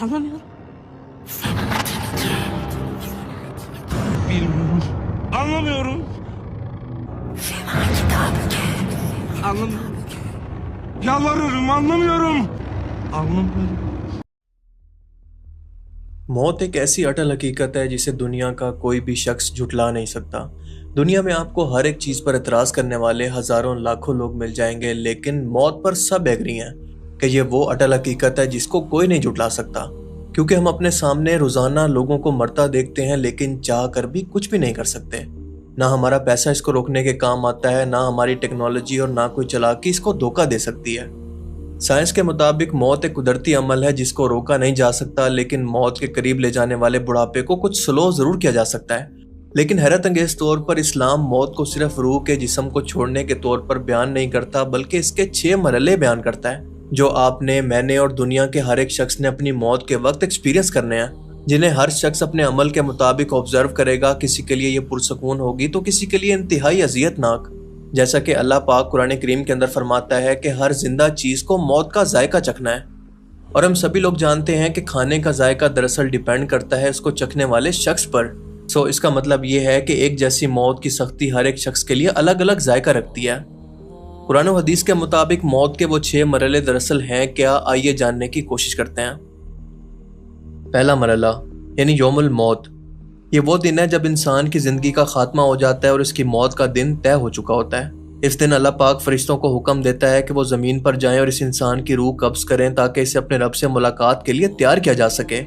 Anlamıyorum. Bilmiyorum. Anlamıyorum. Anlamıyorum. Yalvarırım, anlamıyorum. Anlamıyorum. मौत एक ऐसी अटल हकीकत है जिसे दुनिया का कोई भी शख्स झुटला नहीं सकता। दुनिया में आपको हर एक चीज़ पर एतराज़ करने वाले हज़ारों लाखों लोग मिल जाएंगे, लेकिन मौत पर सब एग्री हैं कि ये वो अटल हकीकत है जिसको कोई नहीं झुटला सकता। क्योंकि हम अपने सामने रोज़ाना लोगों को मरता देखते हैं, लेकिन चाह कर भी कुछ भी नहीं कर सकते। ना हमारा पैसा इसको रोकने के काम आता है, ना हमारी टेक्नोलॉजी और ना कोई चालाकी इसको धोखा दे सकती है। साइंस के मुताबिक मौत एक कुदरती अमल है जिसको रोका नहीं जा सकता, लेकिन मौत के करीब ले जाने वाले बुढ़ापे को कुछ स्लो ज़रूर किया जा सकता है। लेकिन हैरत अंगेज तौर पर इस्लाम मौत को सिर्फ रूह के जिस्म को छोड़ने के तौर पर बयान नहीं करता, बल्कि इसके 6 मरहले बयान करता है जो आपने, मैंने और दुनिया के हर एक शख्स ने अपनी मौत के वक्त एक्सपीरियंस करने हैं, जिन्हें हर शख्स अपने अमल के मुताबिक ऑब्जर्व करेगा। किसी के लिए ये पुरसकून होगी तो किसी के लिए इंतहाई अजियतनाक। जैसा कि अल्लाह पाक कुरान करीम के अंदर फरमाता है कि हर जिंदा चीज़ को मौत का जायका चखना है, और हम सभी लोग जानते हैं कि खाने का जायका दरअसल डिपेंड करता है उसको चखने वाले शख्स पर। सो इसका मतलब ये है कि एक जैसी मौत की सख्ती हर एक शख्स के लिए अलग अलग जायका रखती है। कुरान और हदीस के मुताबिक मौत के वो 6 मरहले दरअसल हैं क्या, आइए जानने की कोशिश करते हैं। पहला मरहला यानी यौमुल मौत। ये वो दिन है जब इंसान की ज़िंदगी का खात्मा हो जाता है और इसकी मौत का दिन तय हो चुका होता है। इस दिन अल्लाह पाक फरिश्तों को हुक्म देता है कि वो ज़मीन पर जाएं और इस इंसान की रूह कब्ज़ करें ताकि इसे अपने रब से मुलाकात के लिए तैयार किया जा सके।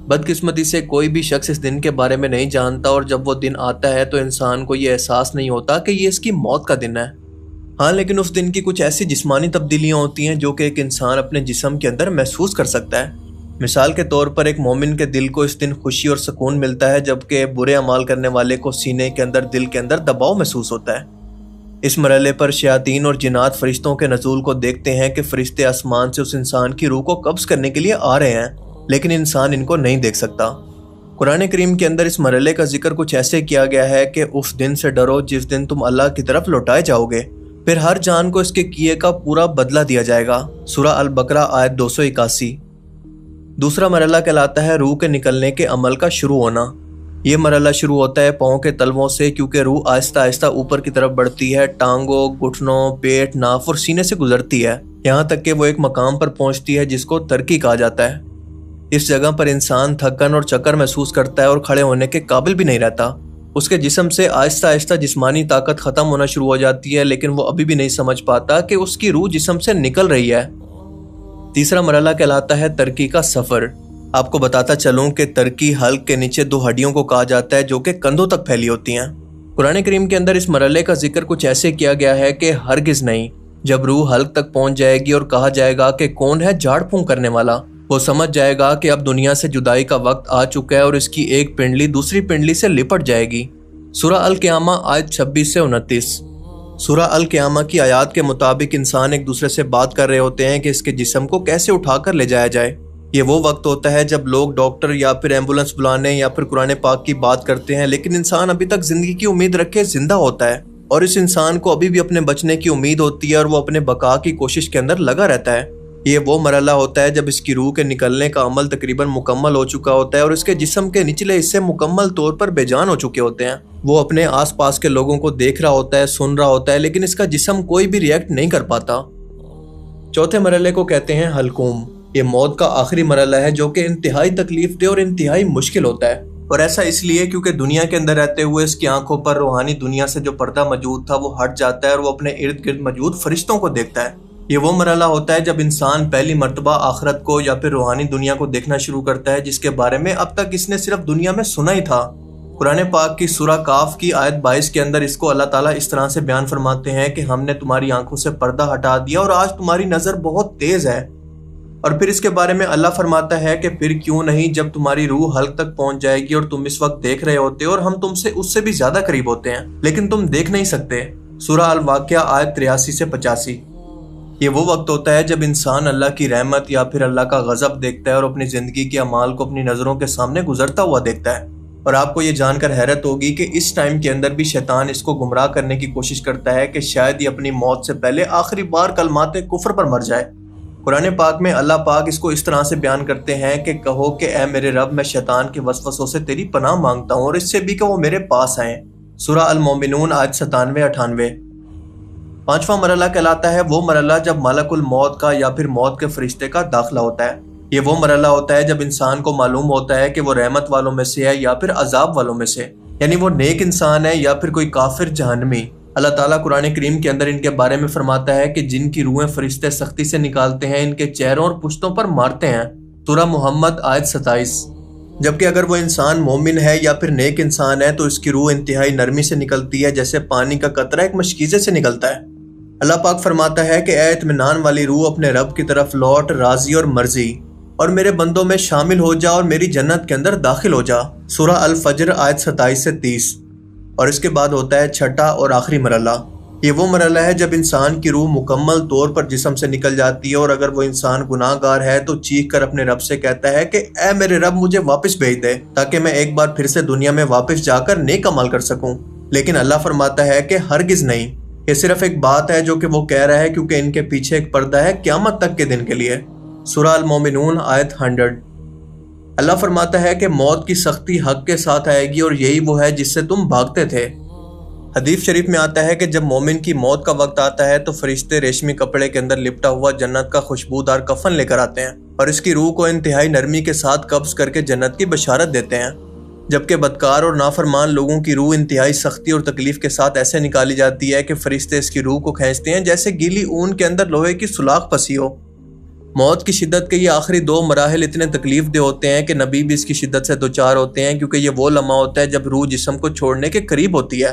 बदकिस्मती से कोई भी शख्स इस दिन के बारे में नहीं जानता, और जब वो दिन आता है तो इंसान को ये एहसास नहीं होता कि ये इसकी मौत का दिन है। हाँ, लेकिन उस दिन की कुछ ऐसी जिस्मानी तब्दीलियाँ होती हैं जो कि एक इंसान अपने जिस्म के अंदर महसूस कर सकता है। मिसाल के तौर पर एक मोमिन के दिल को इस दिन खुशी और सुकून मिलता है, जबकि बुरे अमाल करने वाले को सीने के अंदर, दिल के अंदर दबाव महसूस होता है। इस मरहले पर शयातीन और जिन्नात फरिश्तों के नज़ूल को देखते हैं कि फरिश्ते आसमान से उस इंसान की रूह को कब्ज़ करने के लिए आ रहे हैं, लेकिन इंसान इनको नहीं देख सकता। कुरान करीम के अंदर इस मरहले का जिक्र कुछ ऐसे किया गया है कि उस दिन से डरो जिस दिन तुम अल्लाह की तरफ लौटाए जाओगे, फिर हर जान को इसके किए का पूरा बदला दिया जाएगा। सूरह अल बकरा आयत 281। दूसरा मरहला कहलाता है रूह के निकलने के अमल का शुरू होना। ये मरहला शुरू होता है पाँव के तलवों से, क्योंकि रूह आहिस्ता आहिस्ता ऊपर की तरफ बढ़ती है, टांगों, घुटनों, पेट, नाफ और सीने से गुजरती है, यहाँ तक कि वो एक मकाम पर पहुँचती है जिसको तरकी कहा जाता है। इस जगह पर इंसान थकन और चक्कर महसूस करता है और खड़े होने के काबिल भी नहीं रहता। उसके जिस्म से आहिस्ता आहिस्ता जिस्मानी ताकत ख़त्म होना शुरू हो जाती है, लेकिन वो अभी भी नहीं समझ पाता कि उसकी रूह जिस्म से निकल रही है। तीसरा मरहला कहलाता है तरकी का सफ़र। आपको बताता चलूं कि तरकी हल्क के नीचे 2 हड्डियों को कहा जाता है जो कि कंधों तक फैली होती हैं। कुरान करीम के अंदर इस मरहले का जिक्र कुछ ऐसे किया गया है कि हरगिज़ नहीं, जब रूह हल्क तक पहुंच जाएगी और कहा जाएगा कि कौन है झाड़ फूंक करने वाला, वो समझ जाएगा कि अब दुनिया से जुदाई का वक्त आ चुका है और इसकी एक पिंडली दूसरी पिंडली से लिपट जाएगी। सूरह अल क़ियामा आयत 26 से 29। सूरह अल क़ियामा की आयत के मुताबिक इंसान एक दूसरे से बात कर रहे होते हैं कि इसके जिस्म को कैसे उठाकर ले जाया जाए। ये वो वक्त होता है जब लोग डॉक्टर या फिर एम्बुलेंस बुलाने या फिर कुरान पाक की बात करते हैं, लेकिन इंसान अभी तक जिंदगी की उम्मीद रखे जिंदा होता है, और इस इंसान को अभी भी अपने बचने की उम्मीद होती है और वो अपने बका की कोशिश के अंदर लगा रहता है। ये वो मरहला होता है जब इसकी रूह के निकलने का अमल तकरीबन मुकम्मल हो चुका होता है और इसके जिस्म के निचले हिस्से मुकम्मल तौर पर बेजान हो चुके होते हैं। वो अपने आसपास के लोगों को देख रहा होता है, सुन रहा होता है, लेकिन इसका जिस्म कोई भी रिएक्ट नहीं कर पाता। चौथे मरहले को कहते हैं हलकूम। ये मौत का आखिरी मरहला है जो कि इंतहाई तकलीफ दे और इंतहाई मुश्किल होता है, और ऐसा इसलिए क्योंकि दुनिया के अंदर रहते हुए इसकी आंखों पर रूहानी दुनिया से जो पर्दा मौजूद था वो हट जाता है और वो अपने इर्द गिर्द मौजूद फरिश्तों को देखता है। ये वो मरहला होता है जब इंसान पहली मर्तबा आखिरत को या फिर रूहानी दुनिया को देखना शुरू करता है, जिसके बारे में अब तक इसने सिर्फ दुनिया में सुना ही था। कुरान पाक की सूरह काफ की आयत 22 के अंदर इसको अल्लाह ताला इस तरह से बयान फरमाते हैं कि हमने तुम्हारी आंखों से पर्दा हटा दिया और आज तुम्हारी नज़र बहुत तेज है। और फिर इसके बारे में अल्लाह फरमाता है कि फिर क्यों नहीं, जब तुम्हारी रूह हल्क तक पहुंच जाएगी और तुम इस वक्त देख रहे होते हो और हम तुमसे उससे भी ज्यादा करीब होते हैं, लेकिन तुम देख नहीं सकते। सूरह अल वाक़िया आयत 83 से 85। ये वो वक्त होता है जब इंसान अल्लाह की रहमत या फिर अल्लाह का गजब देखता है और अपनी जिंदगी के अमाल को अपनी नजरों के सामने गुजरता हुआ देखता है। और आपको ये जानकर हैरत होगी कि इस टाइम के अंदर भी शैतान इसको गुमराह करने की कोशिश करता है कि शायद ये अपनी मौत से पहले आखिरी बार कलमाते कुफ्र पर मर जाए। قرآن پاک میں اللہ پاک اس کو اس طرح سے بیان کرتے ہیں کہ کہو کہ اے میرے رب میں شیطان کے وسوسوں سے تیری پناہ مانگتا ہوں اور اس سے بھی کہ وہ میرے پاس آئیں۔ سورہ المومنون آیت 97-98۔ پانچواں مرحلہ کہلاتا ہے وہ مرحلہ جب ملک الموت کا یا پھر موت کے فرشتے کا داخلہ ہوتا ہے۔ یہ وہ مرحلہ ہوتا ہے جب انسان کو معلوم ہوتا ہے کہ وہ رحمت والوں میں سے ہے یا پھر عذاب والوں میں سے، یعنی وہ نیک انسان ہے یا پھر کوئی کافر جہنمی۔ اللہ تعالیٰ قرآن کریم کے اندر ان کے بارے میں فرماتا ہے کہ جن کی روحیں فرشتے سختی سے نکالتے ہیں ان کے چہروں اور پشتوں پر مارتے ہیں۔ سورہ محمد آیت 27۔ جبکہ اگر وہ انسان مومن ہے یا پھر نیک انسان ہے تو اس کی روح انتہائی نرمی سے نکلتی ہے، جیسے پانی کا قطرہ ایک مشکیزے سے نکلتا ہے۔ اللہ پاک فرماتا ہے کہ اے اطمینان والی روح اپنے رب کی طرف لوٹ، راضی اور مرضی، اور میرے بندوں میں شامل ہو جا اور میری جنت کے اندر داخل ہو جا۔ سورہ الفجر آیت 27-30۔ اور اس کے بعد ہوتا ہے چھٹا اور آخری مرحلہ۔ یہ وہ مرحلہ ہے جب انسان کی روح مکمل طور پر جسم سے نکل جاتی ہے، اور اگر وہ انسان گناہ گار ہے تو چیخ کر اپنے رب سے کہتا ہے کہ اے میرے رب مجھے واپس بھیج دے تاکہ میں ایک بار پھر سے دنیا میں واپس جا کر نیک عمل کر سکوں۔ لیکن اللہ فرماتا ہے کہ ہرگز نہیں، یہ صرف ایک بات ہے جو کہ وہ کہہ رہا ہے کیونکہ ان کے پیچھے ایک پردہ ہے قیامت تک کے دن کے لیے۔ سورہ المومنون آیت 100۔ اللہ فرماتا ہے کہ موت کی سختی حق کے ساتھ آئے گی اور یہی وہ ہے جس سے تم بھاگتے تھے۔ حدیث شریف میں آتا ہے کہ جب مومن کی موت کا وقت آتا ہے تو فرشتے ریشمی کپڑے کے اندر لپٹا ہوا جنت کا خوشبودار کفن لے کر آتے ہیں اور اس کی روح کو انتہائی نرمی کے ساتھ قبض کر کے جنت کی بشارت دیتے ہیں، جبکہ بدکار اور نافرمان لوگوں کی روح انتہائی سختی اور تکلیف کے ساتھ ایسے نکالی جاتی ہے کہ فرشتے اس کی روح کو کھینچتے ہیں جیسے گیلی اون کے اندر لوہے کی سوراخ پھنسی ہو۔ موت کی شدت کے یہ آخری دو مراحل اتنے تکلیف دہ ہوتے ہیں کہ نبی بھی اس کی شدت سے دوچار ہوتے ہیں، کیونکہ یہ وہ لمحہ ہوتا ہے جب روح جسم کو چھوڑنے کے قریب ہوتی ہے۔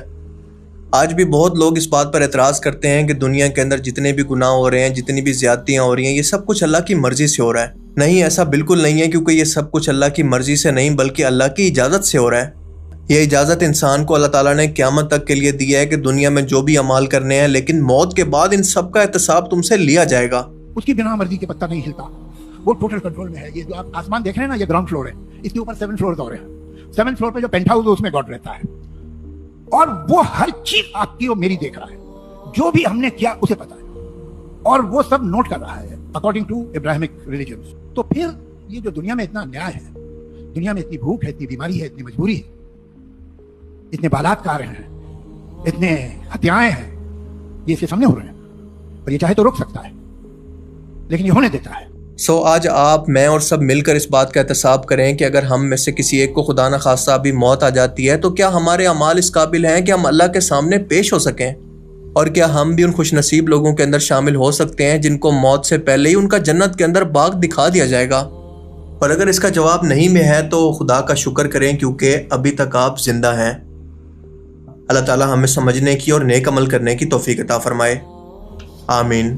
آج بھی بہت لوگ اس بات پر اعتراض کرتے ہیں کہ دنیا کے اندر جتنے بھی گناہ ہو رہے ہیں، جتنی بھی زیادتیاں ہو رہی ہیں، یہ سب کچھ اللہ کی مرضی سے ہو رہا ہے۔ نہیں، ایسا بالکل نہیں ہے، کیونکہ یہ سب کچھ اللہ کی مرضی سے نہیں بلکہ اللہ کی اجازت سے ہو رہا ہے۔ یہ اجازت انسان کو اللہ تعالیٰ نے قیامت تک کے لیے دی ہے کہ دنیا میں جو بھی اعمال کرنے ہیں، لیکن موت کے بعد ان سب کا احتساب تم سے لیا جائے گا۔ اس کی بنا مرضی کے پتہ نہیں ہلتا، وہ ٹوٹل کنٹرول میں ہے۔ یہ جو آپ آسمان دیکھ رہے ہیں نا، یہ گراؤنڈ فلور ہے، اس کے اوپر 7 فلورز اور ہیں۔ 7 فلور پہ جو پینٹ ہاؤس ہے اس میں گاڈ رہتا ہے، اور وہ ہر چیز آپ کی اور میری دیکھ رہا ہے، جو بھی ہم نے کیا اسے پتا ہے، اور وہ سب نوٹ کر رہا ہے اکارڈنگ ٹو ابراہمک ریلیجنز۔ تو پھر یہ جو دنیا میں اتنا انیائے ہے، دنیا میں اتنی بھوک ہے، اتنی بیماری ہے، اتنی مجبوری ہے، اتنے بلاತ್ಕಾರ ہیں، اتنے ہتھیاریں ہیں، یہ اس کے سامنے ہو رہے ہیں، اور یہ چاہے تو روک سکتا ہے لیکن یہ ہونے دیتا ہے۔ آج آپ، میں اور سب مل کر اس بات کا احتساب کریں کہ اگر ہم میں سے کسی ایک کو خدا نہ خواستہ ابھی موت آ جاتی ہے تو کیا ہمارے اعمال اس قابل ہیں کہ ہم اللہ کے سامنے پیش ہو سکیں؟ اور کیا ہم بھی ان خوش نصیب لوگوں کے اندر شامل ہو سکتے ہیں جن کو موت سے پہلے ہی ان کا جنت کے اندر باغ دکھا دیا جائے گا؟ اور اگر اس کا جواب نہیں میں ہے تو خدا کا شکر کریں، کیونکہ ابھی تک آپ زندہ ہیں۔ اللہ تعالیٰ ہمیں سمجھنے کی اور نیک عمل کرنے کی توفیق عطا فرمائے، آمین۔